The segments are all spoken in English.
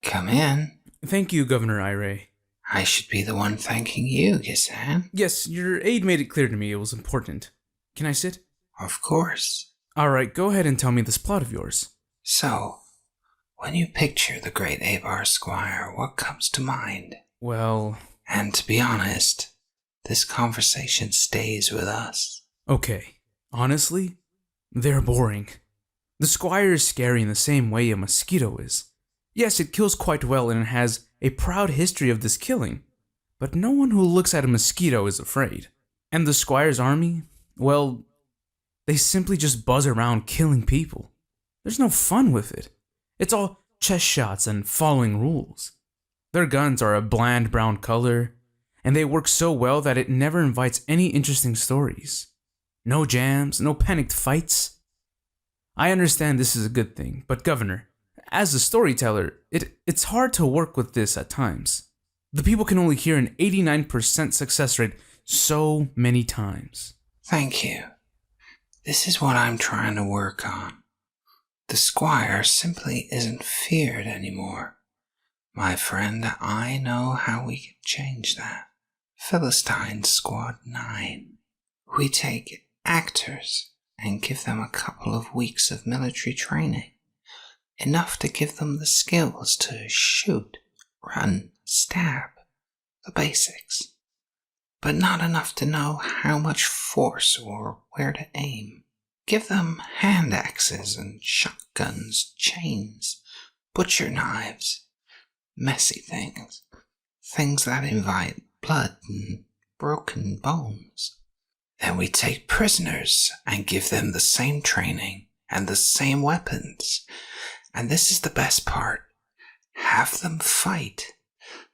Come in. Thank you, Governor Iray. I should be the one thanking you, Gasan. Yes, your aide made it clear to me it was important. Can I sit? Of course. Alright, go ahead and tell me this plot of yours. So, when you picture the great Abar Squire, what comes to mind? Well... And to be honest, this conversation stays with us. Okay. Honestly, they're boring. The Squire is scary in the same way a mosquito is. Yes, it kills quite well and it has a proud history of this killing, but no one who looks at a mosquito is afraid. And the Squire's army, well, they simply just buzz around killing people. There's no fun with it. It's all chest shots and following rules. Their guns are a bland brown color, and they work so well that it never invites any interesting stories. No jams, no panicked fights. I understand this is a good thing, but Governor, as a storyteller, it's hard to work with this at times. The people can only hear an 89% success rate so many times. Thank you. This is what I'm trying to work on. The Squire simply isn't feared anymore. My friend, I know how we can change that. Philistine Squad 9. We take actors and give them a couple of weeks of military training. Enough to give them the skills to shoot, run, stab, the basics. But not enough to know how much force or where to aim. Give them hand axes and shotguns, chains, butcher knives, messy things. Things that invite blood and broken bones. Then we take prisoners and give them the same training and the same weapons. And this is the best part. Have them fight.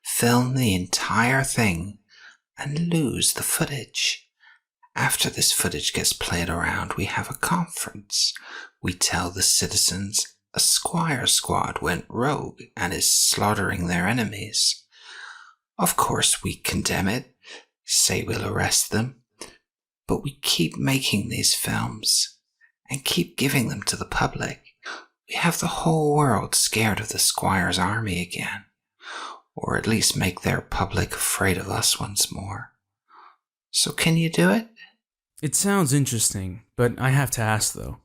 Film the entire thing and lose the footage. After this footage gets played around, we have a conference. We tell the citizens a Squire squad went rogue and is slaughtering their enemies. Of course, we condemn it, say we'll arrest them, but we keep making these films and keep giving them to the public. We have the whole world scared of the Squire's army again, or at least make their public afraid of us once more. So can you do it? It sounds interesting, but I have to ask though.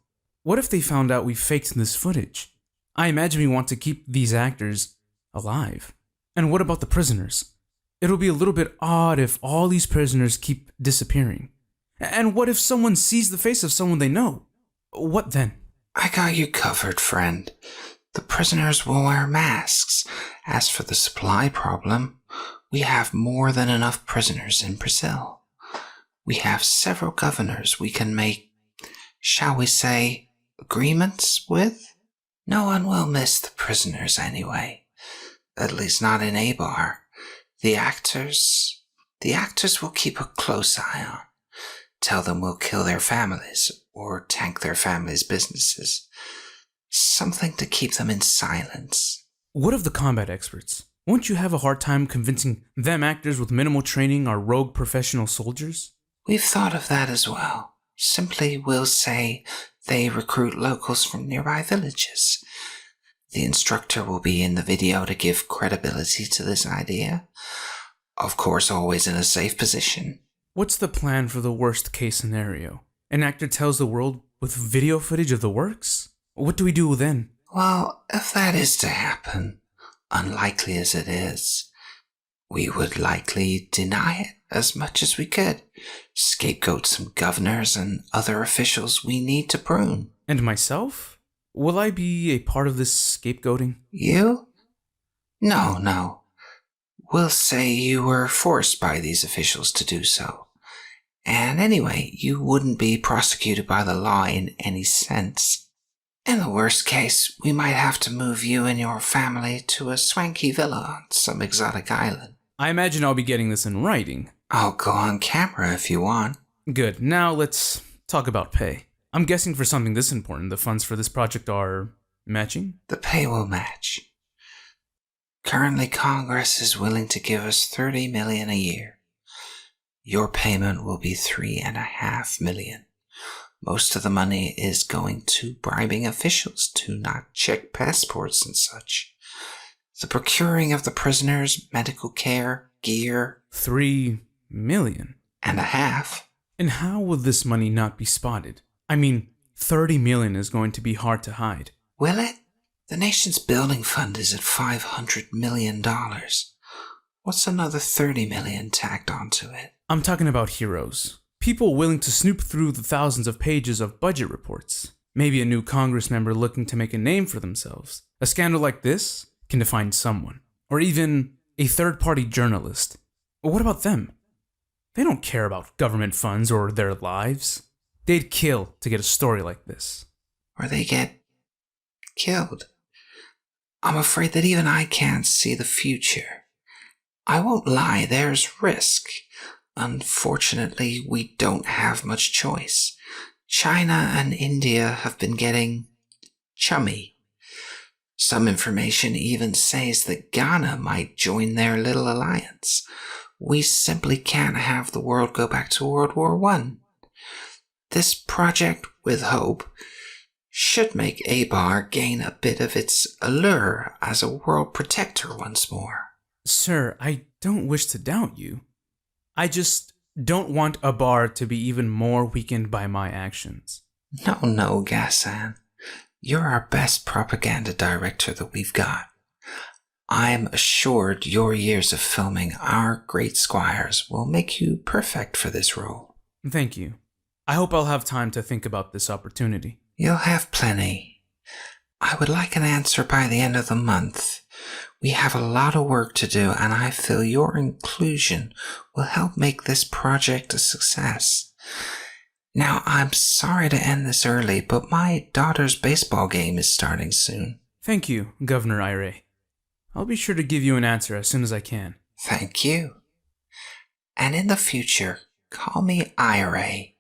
What if they found out we faked this footage? I imagine we want to keep these actors alive. And what about the prisoners? It'll be a little bit odd if all these prisoners keep disappearing. And what if someone sees the face of someone they know? What then? I got you covered, friend. The prisoners will wear masks. As for the supply problem, we have more than enough prisoners in Brazil. We have several governors we can make, shall we say, agreements with. No one will miss the prisoners anyway. At least not in Abar. The actors will keep a close eye on. Tell them we'll kill their families or tank their families' businesses. Something to keep them in silence. What of the combat experts? Won't you have a hard time convincing them actors with minimal training are rogue professional soldiers? We've thought of that as well. Simply we'll say they recruit locals from nearby villages. The instructor will be in the video to give credibility to this idea. Of course, always in a safe position. What's the plan for the worst case scenario? An actor tells the world with video footage of the works? What do we do then? Well, if that is to happen, unlikely as it is, we would likely deny it as much as we could. Scapegoat some governors and other officials we need to prune. And myself? Will I be a part of this scapegoating? You? No. We'll say you were forced by these officials to do so. And anyway, you wouldn't be prosecuted by the law in any sense. In the worst case, we might have to move you and your family to a swanky villa on some exotic island. I imagine I'll be getting this in writing. I'll go on camera if you want. Good. Now let's talk about pay. I'm guessing for something this important, the funds for this project are matching? The pay will match. Currently, Congress is willing to give us $30 million a year. Your payment will be $3.5 million. Most of the money is going to bribing officials to not check passports and such. The procuring of the prisoners, medical care, gear. 3 million. And a half. And how will this money not be spotted? I mean, 30 million is going to be hard to hide. Will it? The nation's building fund is at $500 million. What's another 30 million tacked onto it? I'm talking about heroes. People willing to snoop through the thousands of pages of budget reports. Maybe a new Congress member looking to make a name for themselves. A scandal like this can define someone. Or even a third-party journalist. But what about them? They don't care about government funds or their lives. They'd kill to get a story like this. Or they get killed. I'm afraid that even I can't see the future. I won't lie, there's risk. Unfortunately, we don't have much choice. China and India have been getting chummy. Some information even says that Ghana might join their little alliance. We simply can't have the world go back to World War I. This project, with hope, should make Abar gain a bit of its allure as a world protector once more. Sir, I don't wish to doubt you. I just don't want Abar to be even more weakened by my actions. No, Gasan. You're our best propaganda director that we've got. I'm assured your years of filming our great squires will make you perfect for this role. Thank you. I hope I'll have time to think about this opportunity. You'll have plenty. I would like an answer by the end of the month. We have a lot of work to do, and I feel your inclusion will help make this project a success. Now, I'm sorry to end this early, but my daughter's baseball game is starting soon. Thank you, Governor Iray. I'll be sure to give you an answer as soon as I can. Thank you. And in the future, call me Iray.